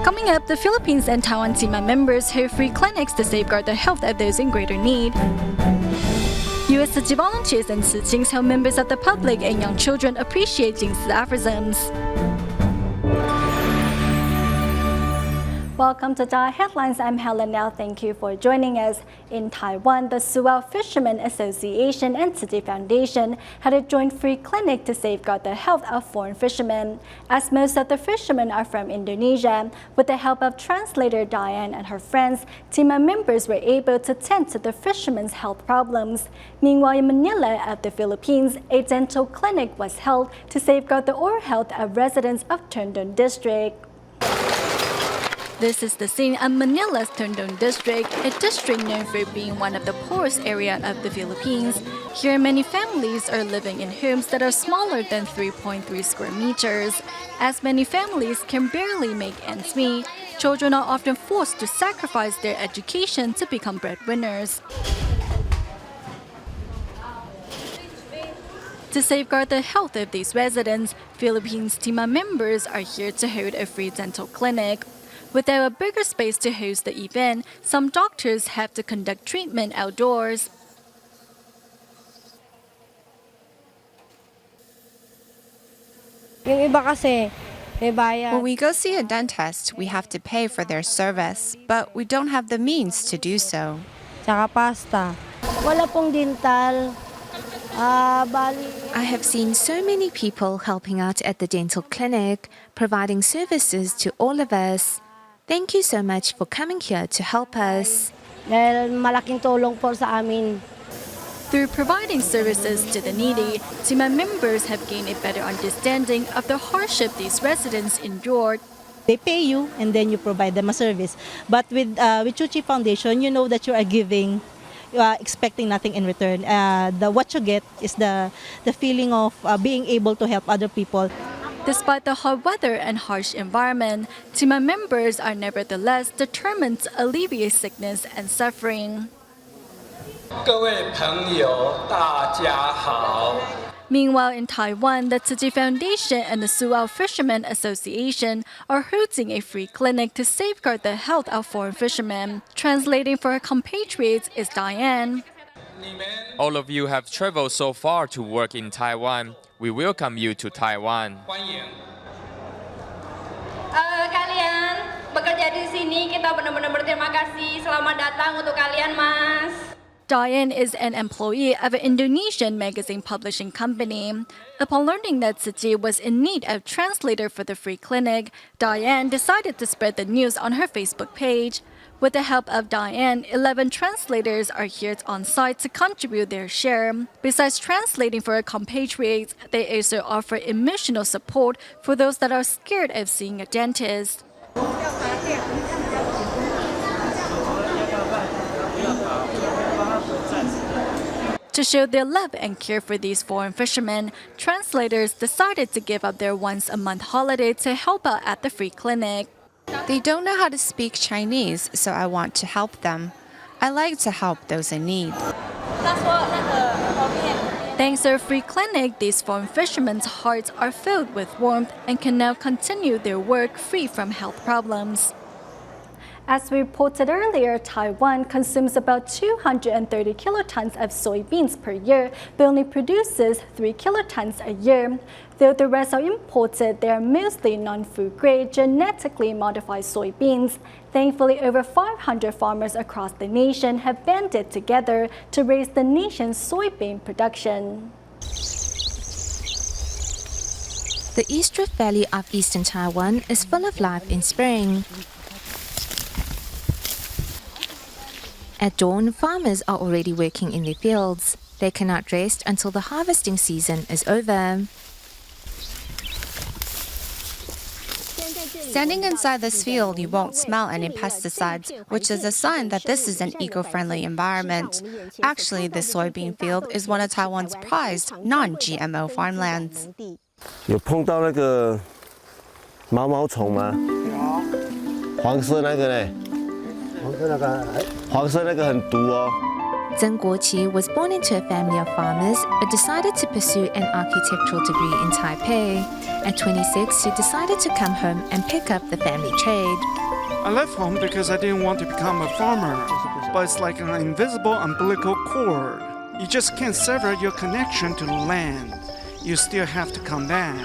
Coming up, the Philippines and Taiwan TIMA members hold free clinics to safeguard the health of those in greater need. U.S. Tzu Chi volunteers and Tzu Chings help members of the public and young children appreciate Jing Si Aphorisms. Welcome to DaAi Headlines. I'm Helen now. Thank you for joining us. In Taiwan, the Tzu Fishermen Association and Tzu Chi Foundation had a joint free clinic to safeguard the health of foreign fishermen. As most of the fishermen are from Indonesia, with the help of translator Diane and her friends, TIMA members were able to tend to the fishermen's health problems. Meanwhile, in Manila at the Philippines, a dental clinic was held to safeguard the oral health of residents of Chingtan district. This is the scene of Manila's Chingtan district, a district known for being one of the poorest areas of the Philippines. Here, many families are living in homes that are smaller than 3.3 square meters. As many families can barely make ends meet, children are often forced to sacrifice their education to become breadwinners. To safeguard the health of these residents, Philippines TIMA members are here to hold a free dental clinic. Without a bigger space to host the event, some doctors have to conduct treatment outdoors. When we go see a dentist, we have to pay for their service, but we don't have the means to do so. Wala pong dental. I have seen so many people helping out at the dental clinic, providing services to all of us. Thank you so much for coming here to help us. Malaking tulong po sa amin. Through providing services to the needy, TIMA members have gained a better understanding of the hardship these residents endured. They pay you and then you provide them a service. But with Tzu Chi Foundation, you know that you are giving, you are expecting nothing in return. What you get is the feeling of being able to help other people. Despite the hot weather and harsh environment, TIMA members are nevertheless determined to alleviate sickness and suffering. Meanwhile, in Taiwan, the Tzu Chi Foundation and the Tzu Fishermen Association are holding a free clinic to safeguard the health of foreign fishermen. Translating for her compatriots is Diane. All of you have traveled so far to work in Taiwan. We welcome you to Taiwan. Kalian bekerja di sini, kita benar-benar berterima kasih. Selamat datang untuk kalian, Mas. Diane is an employee of an Indonesian magazine publishing company. Upon learning that Tzu Chi was in need of translator for the free clinic, Diane decided to spread the news on her Facebook page. With the help of Diane, 11 translators are here on site to contribute their share. Besides translating for her compatriots, they also offer emotional support for those that are scared of seeing a dentist. To show their love and care for these foreign fishermen, translators decided to give up their once-a-month holiday to help out at the free clinic. They don't know how to speak Chinese, so I want to help them. I like to help those in need. Thanks to a free clinic, these foreign fishermen's hearts are filled with warmth and can now continue their work free from health problems. As we reported earlier, Taiwan consumes about 230 kilotons of soybeans per year, but only produces 3 kilotons a year. Though the rest are imported, they are mostly non-food grade, genetically modified soybeans. Thankfully, over 500 farmers across the nation have banded together to raise the nation's soybean production. The East Rift Valley of eastern Taiwan is full of life in spring. At dawn, farmers are already working in their fields. They cannot rest until the harvesting season is over. Standing inside this field, you won't smell any pesticides, which is a sign that this is an eco-friendly environment. Actually, this soybean field is one of Taiwan's prized non-GMO farmlands. 有碰到那个毛毛虫吗？黄色那个呢？黄色那个很毒哦。 Tzu Chi was born into a family of farmers but decided to pursue an architectural degree in Taipei. At 26, he decided to come home and pick up the family trade. I left home because I didn't want to become a farmer, but it's like an invisible umbilical cord. You just can't sever your connection to the land. You still have to come back.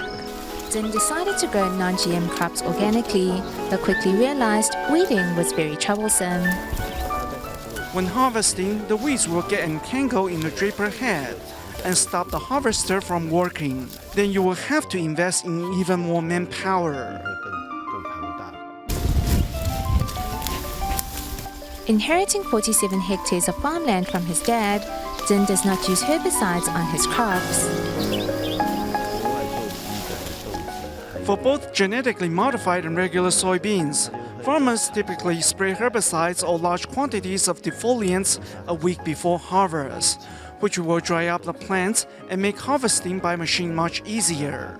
Zhen decided to grow non-GM crops organically, but quickly realized weeding was very troublesome. When harvesting, the weeds will get entangled in the draper head and stop the harvester from working. Then you will have to invest in even more manpower. Inheriting 47 hectares of farmland from his dad, Zhen does not use herbicides on his crops. For both genetically modified and regular soybeans, farmers typically spray herbicides or large quantities of defoliants a week before harvest, which will dry up the plants and make harvesting by machine much easier.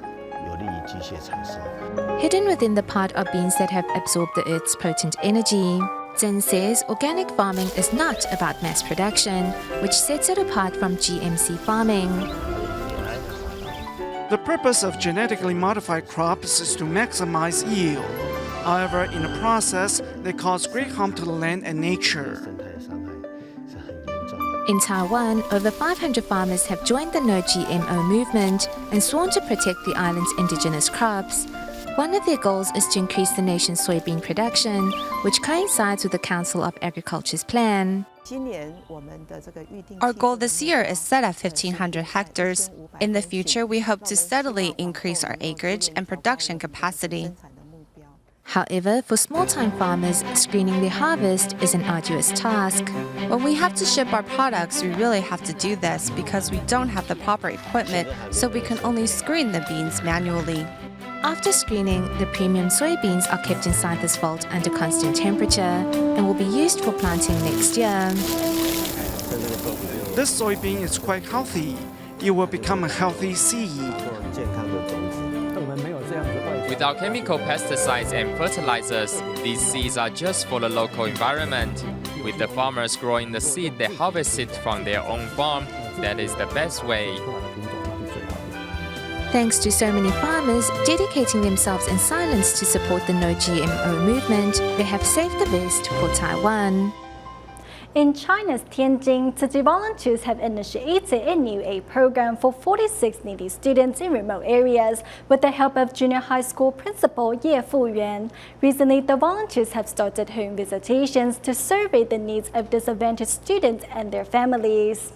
Hidden within the pod are beans that have absorbed the earth's potent energy. Zhen says organic farming is not about mass production, which sets it apart from GMC farming. The purpose of genetically modified crops is to maximize yield. However, in the process, they cause great harm to the land and nature. In Taiwan, over 500 farmers have joined the No GMO movement and sworn to protect the island's indigenous crops. One of their goals is to increase the nation's soybean production, which coincides with the Council of Agriculture's plan. Our goal this year is set at 1,500 hectares. In the future, we hope to steadily increase our acreage and production capacity. However, for small-time farmers, screening their harvest is an arduous task. When we have to ship our products, we really have to do this because we don't have the proper equipment, so we can only screen the beans manually. After screening, the premium soybeans are kept inside this vault under constant temperature and will be used for planting next year. This soybean is quite healthy. It will become a healthy seed. Without chemical pesticides and fertilizers, these seeds are just for the local environment. With the farmers growing the seed they harvested from their own farm, that is the best way. Thanks to so many farmers dedicating themselves in silence to support the No GMO movement, they have saved the best for Taiwan. In China's Tianjin, Tzu Chi volunteers have initiated a new aid program for 46 needy students in remote areas with the help of junior high school principal Ye Fuyuan. Recently, the volunteers have started home visitations to survey the needs of disadvantaged students and their families.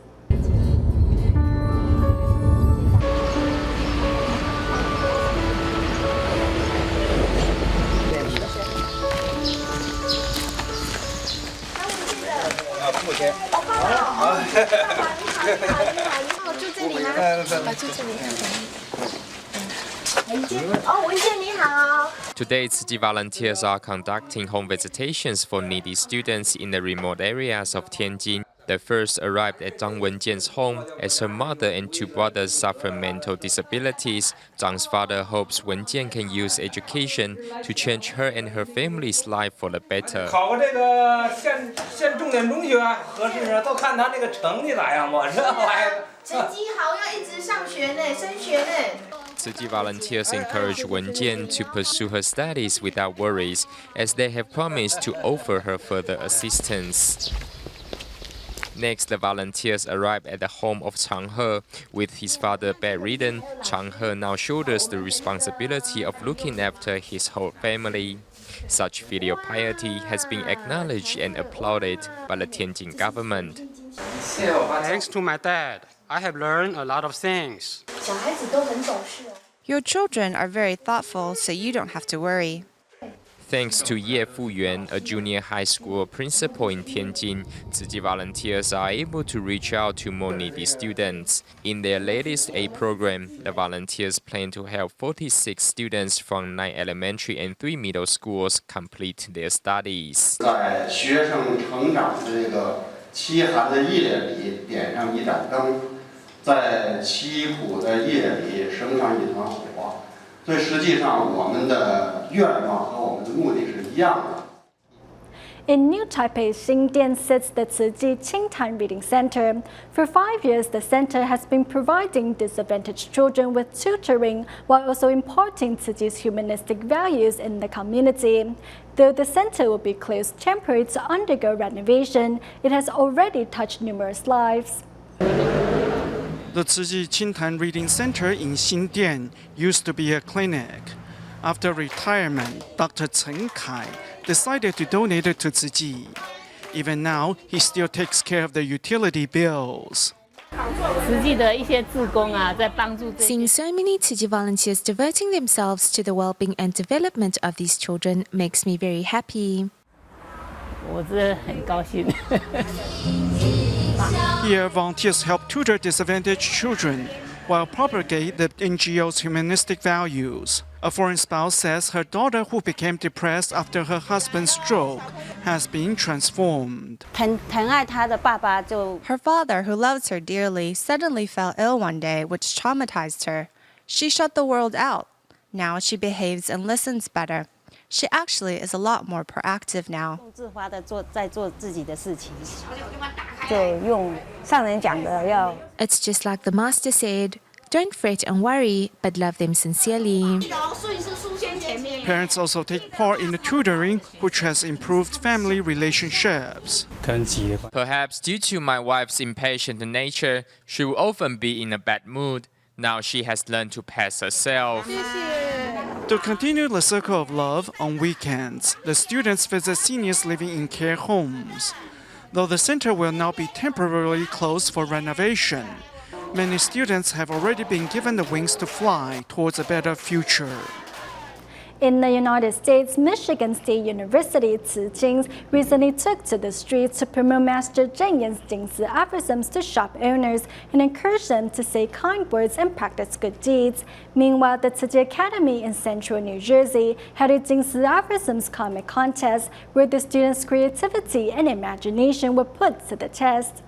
Today, Tzu Chi volunteers are conducting home visitations for needy students in the remote areas of Tianjin. They first arrived at Zhang Wenjian's home as her mother and two brothers suffer mental disabilities. Zhang's father hopes Wenjian can use education to change her and her family's life for the better. Tzu Chi volunteers encourage Wenjian to pursue her studies without worries, as they have promised to offer her further assistance. Next, the volunteers arrive at the home of Chang He. With his father bedridden, Chang He now shoulders the responsibility of looking after his whole family. Such filial piety has been acknowledged and applauded by the Tianjin government. Thanks to my dad, I have learned a lot of things. Your children are very thoughtful, so you don't have to worry. Thanks to Ye Fuyuan, a junior high school principal in Tianjin, Tzu Chi volunteers are able to reach out to more needy students. In their latest aid program, the volunteers plan to help 46 students from 9 elementary and 3 middle schools complete their studies. 在学生成长的这个凄寒的夜里点上一盏灯，在凄苦的夜里生上一团火。所以实际上我们的愿望和我们的目的是一样的。In New Taipei's Qingtan sits the Tzu Chi Qingtan Reading Center. For 5 years, the center has been providing disadvantaged children with tutoring while also imparting Tzu Chi's humanistic values in the community. Though the center will be closed temporarily to undergo renovation, it has already touched numerous lives. The Tzu Chi Qingtan Reading Center in Xindian used to be a clinic. After retirement, Dr. Cheng decided to donate it to Tzu Chi. Even now, he still takes care of the utility bills. Seeing so many Tzu Chi volunteers devoting themselves to the well-being and development of these children makes me very happy. Here, volunteers help tutor disadvantaged children while propagate the NGO's humanistic values. A foreign spouse says her daughter, who became depressed after her husband's stroke, has been transformed. Her father, who loves her dearly, suddenly fell ill one day, which traumatized her. She shut the world out. Now she behaves and listens better. She actually is a lot more proactive now. It's just like the master said, don't fret and worry, but love them sincerely. Parents also take part in the tutoring, which has improved family relationships. Perhaps due to my wife's impatient nature, she will often be in a bad mood. Now she has learned to pace herself. To continue the circle of love, on weekends, the students visit seniors living in care homes. Though the center will now be temporarily closed for renovation, many students have already been given the wings to fly towards a better future. In the United States, Michigan State University Tzu Chings recently took to the streets to promote Master Cheng's Jing Si Aphorisms to shop owners and encourage them to say kind words and practice good deeds. Meanwhile, the Tzu Chi Academy in central New Jersey had a Jing Si Aphorisms comic contest where the students' creativity and imagination were put to the test.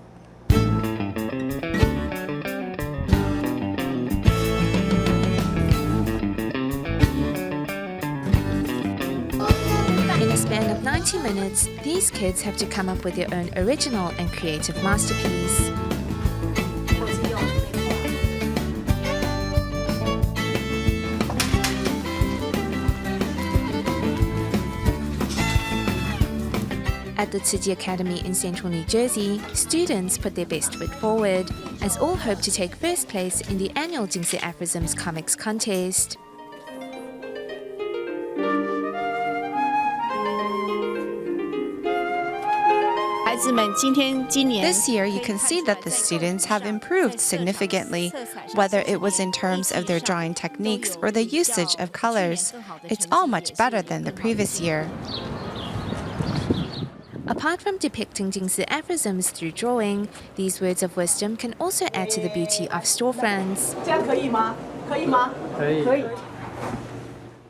In a span of 90 minutes, these kids have to come up with their own original and creative masterpiece. At the Tzu Chi Academy in central New Jersey, students put their best foot forward, as all hope to take first place in the annual Jing Si Aphorisms Comics Contest. This year, you can see that the students have improved significantly, whether it was in terms of their drawing techniques or the usage of colors. It's all much better than the previous year. Apart from depicting Jing Si aphorisms through drawing, these words of wisdom can also add to the beauty of storefronts.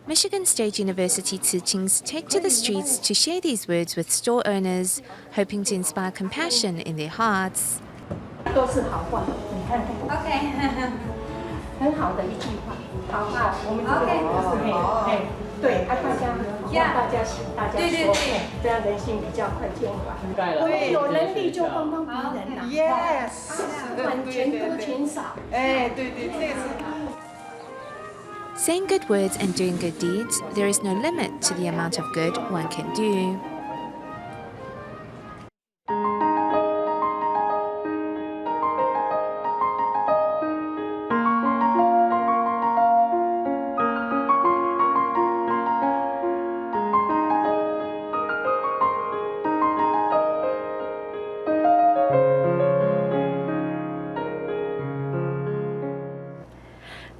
Michigan State University Tzu Chings take to the streets to share these words with store owners, hoping to inspire compassion in their hearts. Saying good words and doing good deeds, there is no limit to the amount of good one can do.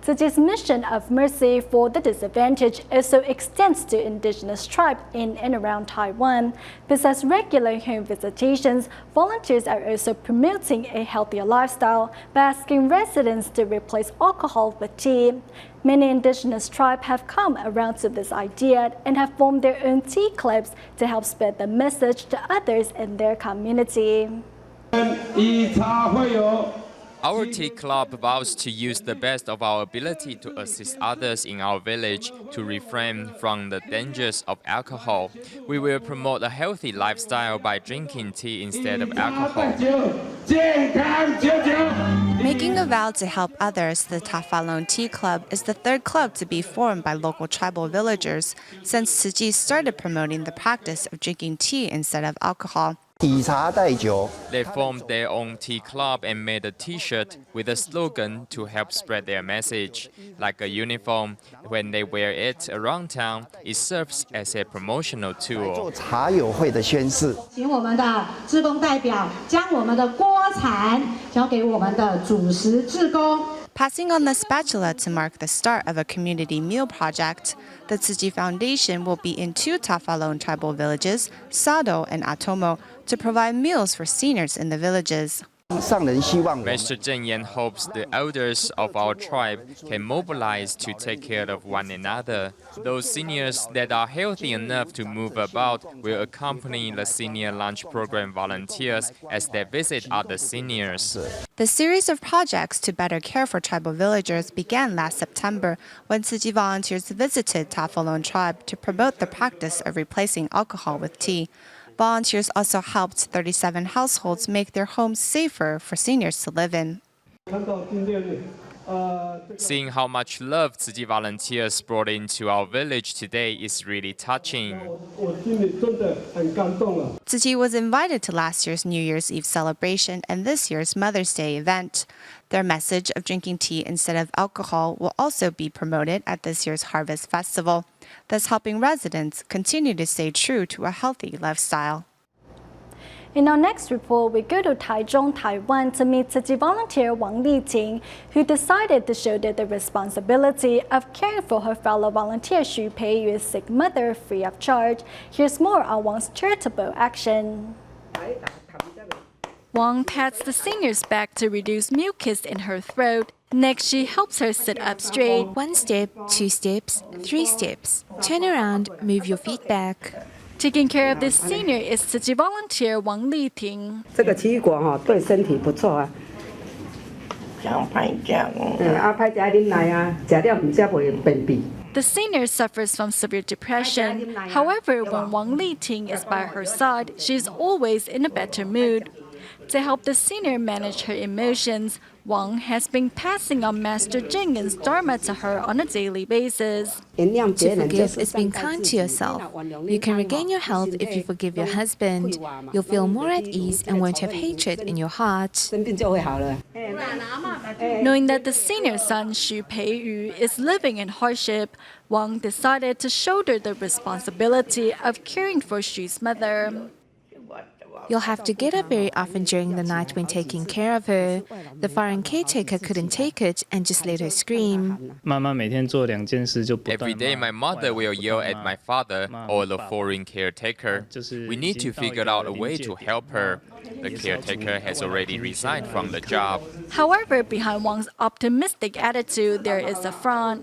Tzu Chi's mission of mercy for the disadvantaged also extends to indigenous tribes in and around Taiwan. Besides regular home visitations, volunteers are also promoting a healthier lifestyle by asking residents to replace alcohol with tea. Many indigenous tribes have come around to this idea and have formed their own tea clubs to help spread the message to others in their community. Our tea club vows to use the best of our ability to assist others in our village to refrain from the dangers of alcohol. We will promote a healthy lifestyle by drinking tea instead of alcohol. Making a vow to help others, the Tafalong Tea Club is the third club to be formed by local tribal villagers since Tzu Chi started promoting the practice of drinking tea instead of alcohol. They formed their own tea club and made a T-shirt with a slogan to help spread their message. Like a uniform, when they wear it around town, it serves as a promotional tool. 请我们的志工代表将我们的锅铲交给我们的主食志工。 Passing on the spatula to mark the start of a community meal project, the Tzu Chi Foundation will be in 2 Tafalong tribal villages, Sado and Atomo, to provide meals for seniors in the villages. Mr. Cheng hopes the elders of our tribe can mobilize to take care of one another. Those seniors that are healthy enough to move about will accompany the senior lunch program volunteers as they visit other seniors. The series of projects to better care for tribal villagers began last September when Tzu Chi volunteers visited Tafalong tribe to promote the practice of replacing alcohol with tea. Volunteers also helped 37 households make their homes safer for seniors to live in. Seeing how much love Tzu Chi volunteers brought into our village today is really touching. Tzu Chi was invited to last year's New Year's Eve celebration and this year's Mother's Day event. Their message of drinking tea instead of alcohol will also be promoted at this year's Harvest Festival, thus helping residents continue to stay true to a healthy lifestyle. In our next report, we go to Taichung, Taiwan to meet Tzu Chi volunteer Wang Liting, who decided to shoulder the responsibility of caring for her fellow volunteer Xu Peiyu's sick mother free of charge. Here's more on Wang's charitable action. Wang pats the senior's back to reduce mucus in her throat. Next, she helps her sit up straight. 1 step, 2 steps, 3 steps. Turn around, move your feet back. Taking care of this senior is Tzu Chi volunteer Wang Liting. 这个奇异果哈对身体不错啊。想拍酱。拍食啉奶啊，食了唔才袂便秘。 The senior suffers from severe depression. However, when Wang Liting is by her side, she is always in a better mood. To help the senior manage her emotions, Wang has been passing on Master Jing's Dharma to her on a daily basis. To forgive is being kind to yourself. You can regain your health if you forgive your husband. You'll feel more at ease and won't have hatred in your heart. Knowing that the senior son, Xu Peiyu, is living in hardship, Wang decided to shoulder the responsibility of caring for Xu's mother. You'll have to get up very often during the night when taking care of her. The foreign caretaker couldn't take it and just let her scream. Every day my mother will yell at my father or the foreign caretaker. We need to figure out a way to help her. The caretaker has already resigned from the job. However, behind Wang's optimistic attitude, there is a front.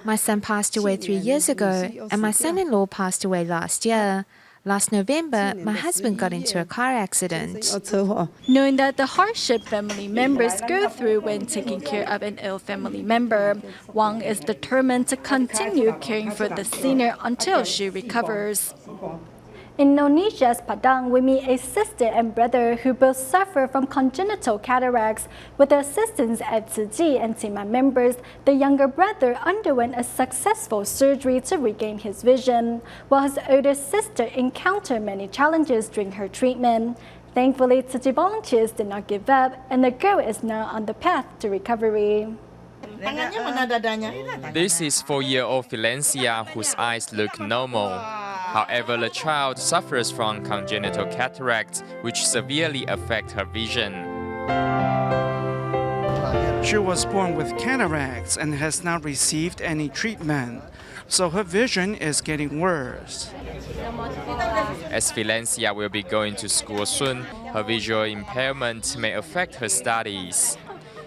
My son passed away 3 years ago, and my son-in-law passed away last year. Last November, my husband got into a car accident. Knowing that the hardship family members go through when taking care of an ill family member, Wang is determined to continue caring for the senior until she recovers. In Indonesia's Padang, we meet a sister and brother who both suffer from congenital cataracts. With the assistance at Tzu Chi and TIMA members, the younger brother underwent a successful surgery to regain his vision, while his older sister encountered many challenges during her treatment. Thankfully, Tzu Chi volunteers did not give up, and the girl is now on the path to recovery. This is 4-year-old Valencia, whose eyes look normal. However, the child suffers from congenital cataracts, which severely affect her vision. She was born with cataracts and has not received any treatment, so her vision is getting worse. As Valencia will be going to school soon, her visual impairment may affect her studies.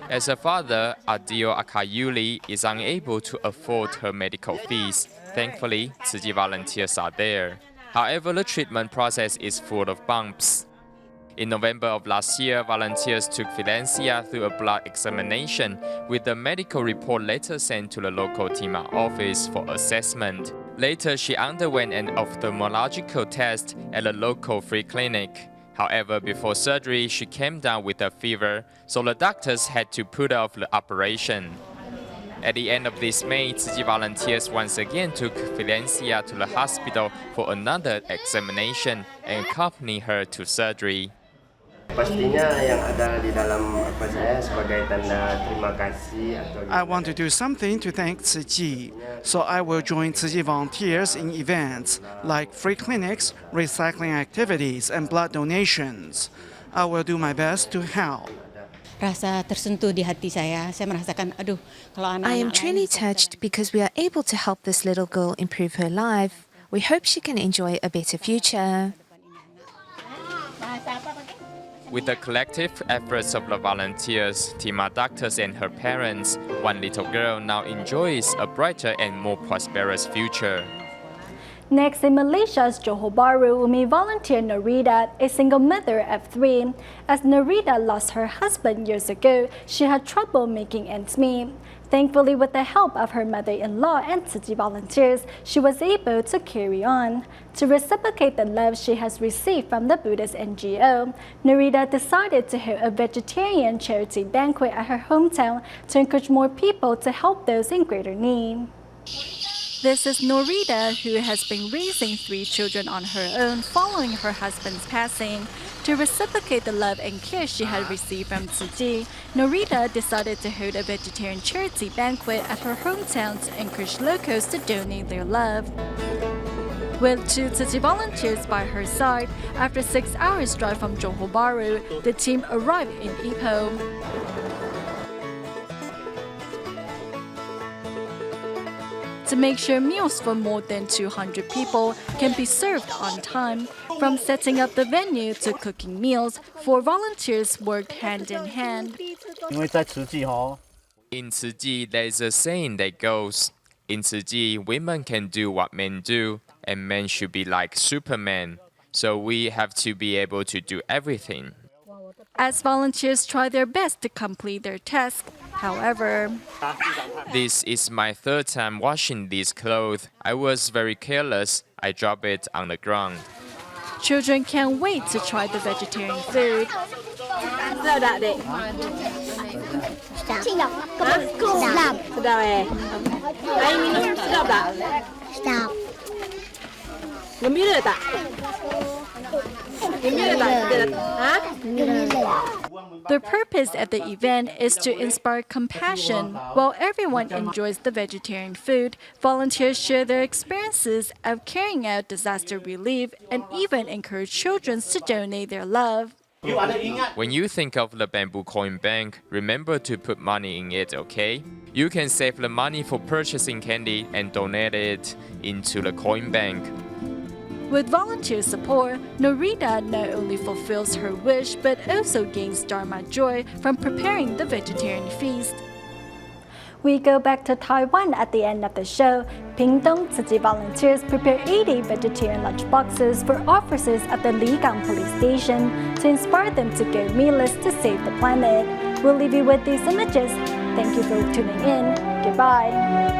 As a father, Adil Akayuli is unable to afford her medical fees. Thankfully, Tzu Chi volunteers are there. However, the treatment process is full of bumps. In November of last year, volunteers took Valencia through a blood examination with the medical report later sent to the local TIMA office for assessment. Later, she underwent an ophthalmological test at a local free clinic. However, before surgery, she came down with a fever, so the doctors had to put off the operation. At the end of this May, Tzu Chi volunteers once again took Valencia to the hospital for another examination and accompanied her to surgery. I want to do something to thank Tzu Chi, so I will join Tzu Chi volunteers in events like free clinics, recycling activities, and blood donations. I will do my best to help. Rasa tersentuh di hati saya merasakan, aduh, kalau anak-anak I am truly touched because we are able to help this little girl improve her life. We hope she can enjoy a better future. With the collective efforts of the volunteers, TIMA doctors and her parents, one little girl now enjoys a brighter and more prosperous future. Next, in Malaysia's Johor Bahru, Umi volunteer Norita, a single mother of 3. As Norita lost her husband years ago, she had trouble making ends meet. Thankfully, with the help of her mother-in-law and Tzu Chi volunteers, she was able to carry on. To reciprocate the love she has received from the Buddhist NGO, Norita decided to hold a vegetarian charity banquet at her hometown to encourage more people to help those in greater need. This is Norita, who has been raising 3 children on her own following her husband's passing. To reciprocate the love and care she had received from Tzu Chi, Norita decided to hold a vegetarian charity banquet at her hometown to encourage locals to donate their love. With 2 Tzu Chi volunteers by her side, after 6 hours drive from Johor Bahru, the team arrived in Ipoh. To make sure meals for more than 200 people can be served on time. From setting up the venue to cooking meals, 4 volunteers worked hand in hand. In Tzu Chi, there is a saying that goes, in Tzu Chi, women can do what men do, and men should be like Superman. So we have to be able to do everything. As volunteers try their best to complete their task, however, this is my 3rd time washing these clothes. I was very careless. I dropped it on the ground. Children can't wait to try the vegetarian food. The purpose of the event is to inspire compassion. While everyone enjoys the vegetarian food, volunteers share their experiences of carrying out disaster relief and even encourage children to donate their love. When you think of the bamboo coin bank, remember to put money in it, okay? You can save the money for purchasing candy and donate it into the coin bank. With volunteer support, Norita not only fulfills her wish but also gains Dharma joy from preparing the vegetarian feast. We go back to Taiwan at the end of the show. Pingtung Tzu Chi volunteers prepare 80 vegetarian lunchboxes for officers at the Ligang police station to inspire them to go meatless to save the planet. We'll leave you with these images. Thank you for tuning in. Goodbye.